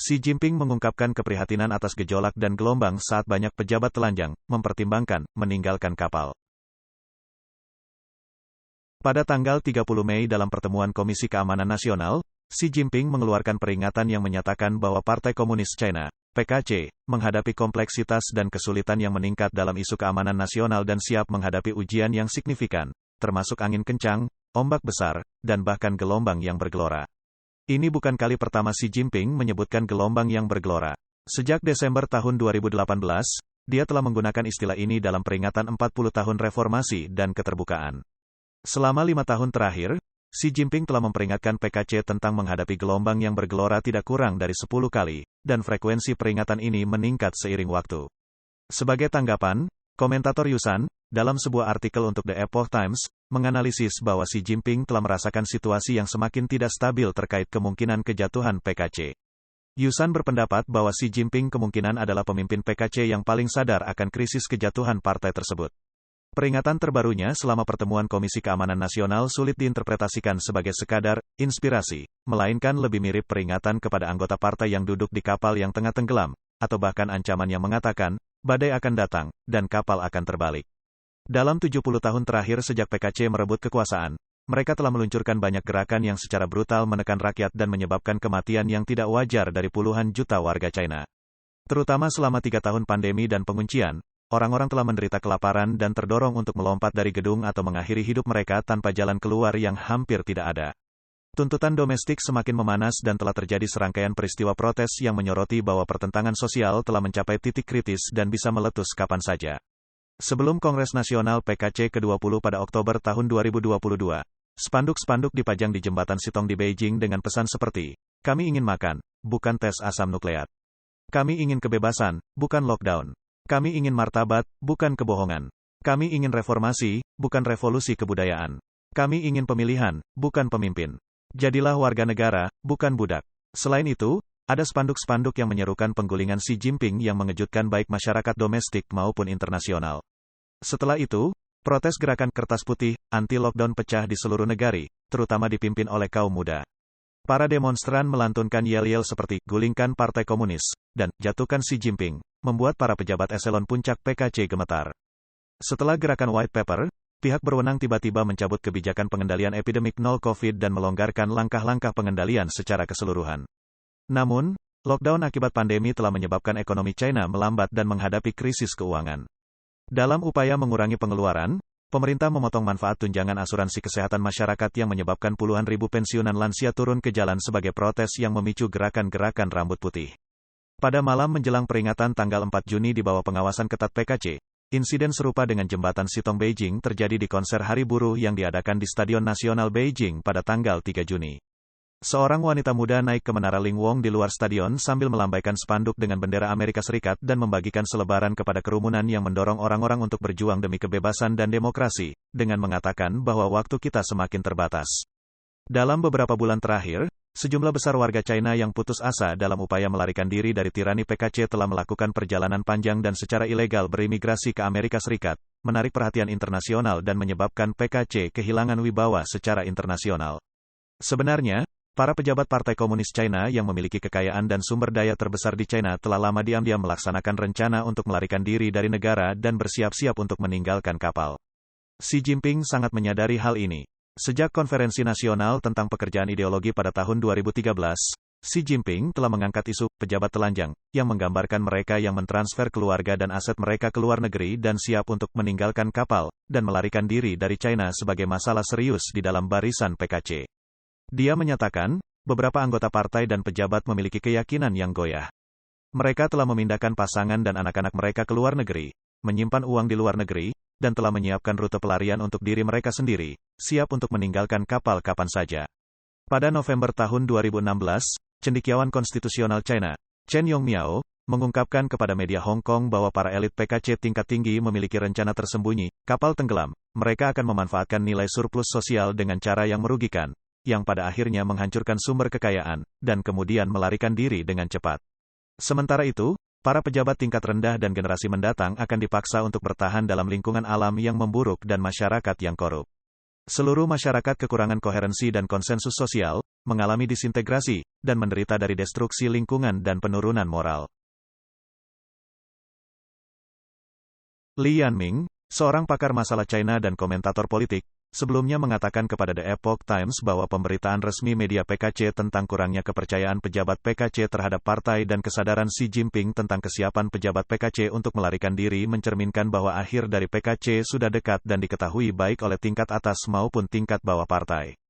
Xi Jinping mengungkapkan keprihatinan atas gejolak dan gelombang saat banyak pejabat telanjang mempertimbangkan meninggalkan kapal. Pada tanggal 30 Mei dalam pertemuan Komisi Keamanan Nasional, Xi Jinping mengeluarkan peringatan yang menyatakan bahwa Partai Komunis China, PKC, menghadapi kompleksitas dan kesulitan yang meningkat dalam isu keamanan nasional dan siap menghadapi ujian yang signifikan, termasuk angin kencang, ombak besar, dan bahkan gelombang yang bergelora. Ini bukan kali pertama Xi Jinping menyebutkan gelombang yang bergelora. Sejak Desember tahun 2018, dia telah menggunakan istilah ini dalam peringatan 40 tahun reformasi dan keterbukaan. Selama 5 tahun terakhir, Xi Jinping telah memperingatkan PKC tentang menghadapi gelombang yang bergelora tidak kurang dari 10 kali, dan frekuensi peringatan ini meningkat seiring waktu. Sebagai tanggapan, komentator Yusan, dalam sebuah artikel untuk The Epoch Times, menganalisis bahwa Xi Jinping telah merasakan situasi yang semakin tidak stabil terkait kemungkinan kejatuhan PKC. Yusan berpendapat bahwa Xi Jinping kemungkinan adalah pemimpin PKC yang paling sadar akan krisis kejatuhan partai tersebut. Peringatan terbarunya selama pertemuan Komisi Keamanan Nasional sulit diinterpretasikan sebagai sekadar inspirasi, melainkan lebih mirip peringatan kepada anggota partai yang duduk di kapal yang tengah tenggelam, atau bahkan ancaman yang mengatakan, badai akan datang, dan kapal akan terbalik. Dalam 70 tahun terakhir sejak PKC merebut kekuasaan, mereka telah meluncurkan banyak gerakan yang secara brutal menekan rakyat dan menyebabkan kematian yang tidak wajar dari puluhan juta warga China. Terutama selama 3 tahun pandemi dan penguncian, orang-orang telah menderita kelaparan dan terdorong untuk melompat dari gedung atau mengakhiri hidup mereka tanpa jalan keluar yang hampir tidak ada. Tuntutan domestik semakin memanas dan telah terjadi serangkaian peristiwa protes yang menyoroti bahwa pertentangan sosial telah mencapai titik kritis dan bisa meletus kapan saja. Sebelum Kongres Nasional PKC ke-20 pada Oktober tahun 2022, spanduk-spanduk dipajang di jembatan Sitong di Beijing dengan pesan seperti, "Kami ingin makan, bukan tes asam nukleat. Kami ingin kebebasan, bukan lockdown. Kami ingin martabat, bukan kebohongan. Kami ingin reformasi, bukan revolusi kebudayaan. Kami ingin pemilihan, bukan pemimpin. Jadilah warga negara, bukan budak." Selain itu, ada spanduk-spanduk yang menyerukan penggulingan Xi Jinping yang mengejutkan baik masyarakat domestik maupun internasional. Setelah itu, protes gerakan kertas putih, anti-lockdown pecah di seluruh negara, terutama dipimpin oleh kaum muda. Para demonstran melantunkan yel-yel seperti, "Gulingkan Partai Komunis," dan "Jatuhkan Xi Jinping," membuat para pejabat eselon puncak PKC gemetar. Setelah gerakan White Paper, pihak berwenang tiba-tiba mencabut kebijakan pengendalian epidemik nol COVID dan melonggarkan langkah-langkah pengendalian secara keseluruhan. Namun, lockdown akibat pandemi telah menyebabkan ekonomi China melambat dan menghadapi krisis keuangan. Dalam upaya mengurangi pengeluaran, pemerintah memotong manfaat tunjangan asuransi kesehatan masyarakat yang menyebabkan puluhan ribu pensiunan lansia turun ke jalan sebagai protes yang memicu gerakan-gerakan rambut putih. Pada malam menjelang peringatan tanggal 4 Juni di bawah pengawasan ketat PKC, insiden serupa dengan jembatan Sitong Beijing terjadi di konser Hari Buruh yang diadakan di Stadion Nasional Beijing pada tanggal 3 Juni. Seorang wanita muda naik ke Menara Lingwong di luar stadion sambil melambaikan spanduk dengan bendera Amerika Serikat dan membagikan selebaran kepada kerumunan yang mendorong orang-orang untuk berjuang demi kebebasan dan demokrasi, dengan mengatakan bahwa waktu kita semakin terbatas. Dalam beberapa bulan terakhir, sejumlah besar warga China yang putus asa dalam upaya melarikan diri dari tirani PKC telah melakukan perjalanan panjang dan secara ilegal berimigrasi ke Amerika Serikat, menarik perhatian internasional dan menyebabkan PKC kehilangan wibawa secara internasional. Sebenarnya, para pejabat Partai Komunis China yang memiliki kekayaan dan sumber daya terbesar di China telah lama diam-diam melaksanakan rencana untuk melarikan diri dari negara dan bersiap-siap untuk meninggalkan kapal. Xi Jinping sangat menyadari hal ini. Sejak konferensi nasional tentang pekerjaan ideologi pada tahun 2013, Xi Jinping telah mengangkat isu pejabat telanjang, yang menggambarkan mereka yang mentransfer keluarga dan aset mereka ke luar negeri dan siap untuk meninggalkan kapal, dan melarikan diri dari China sebagai masalah serius di dalam barisan PKC. Dia menyatakan, beberapa anggota partai dan pejabat memiliki keyakinan yang goyah. Mereka telah memindahkan pasangan dan anak-anak mereka ke luar negeri, menyimpan uang di luar negeri, dan telah menyiapkan rute pelarian untuk diri mereka sendiri, siap untuk meninggalkan kapal kapan saja. Pada November tahun 2016, cendekiawan konstitusional China, Chen Yongmiao, mengungkapkan kepada media Hong Kong bahwa para elit PKC tingkat tinggi memiliki rencana tersembunyi, kapal tenggelam, mereka akan memanfaatkan nilai surplus sosial dengan cara yang merugikan, yang pada akhirnya menghancurkan sumber kekayaan, dan kemudian melarikan diri dengan cepat. Sementara itu, para pejabat tingkat rendah dan generasi mendatang akan dipaksa untuk bertahan dalam lingkungan alam yang memburuk dan masyarakat yang korup. Seluruh masyarakat kekurangan koherensi dan konsensus sosial, mengalami disintegrasi, dan menderita dari destruksi lingkungan dan penurunan moral. Li Yanming, seorang pakar masalah China dan komentator politik, sebelumnya mengatakan kepada The Epoch Times bahwa pemberitaan resmi media PKC tentang kurangnya kepercayaan pejabat PKC terhadap partai dan kesadaran Xi Jinping tentang kesiapan pejabat PKC untuk melarikan diri mencerminkan bahwa akhir dari PKC sudah dekat dan diketahui baik oleh tingkat atas maupun tingkat bawah partai.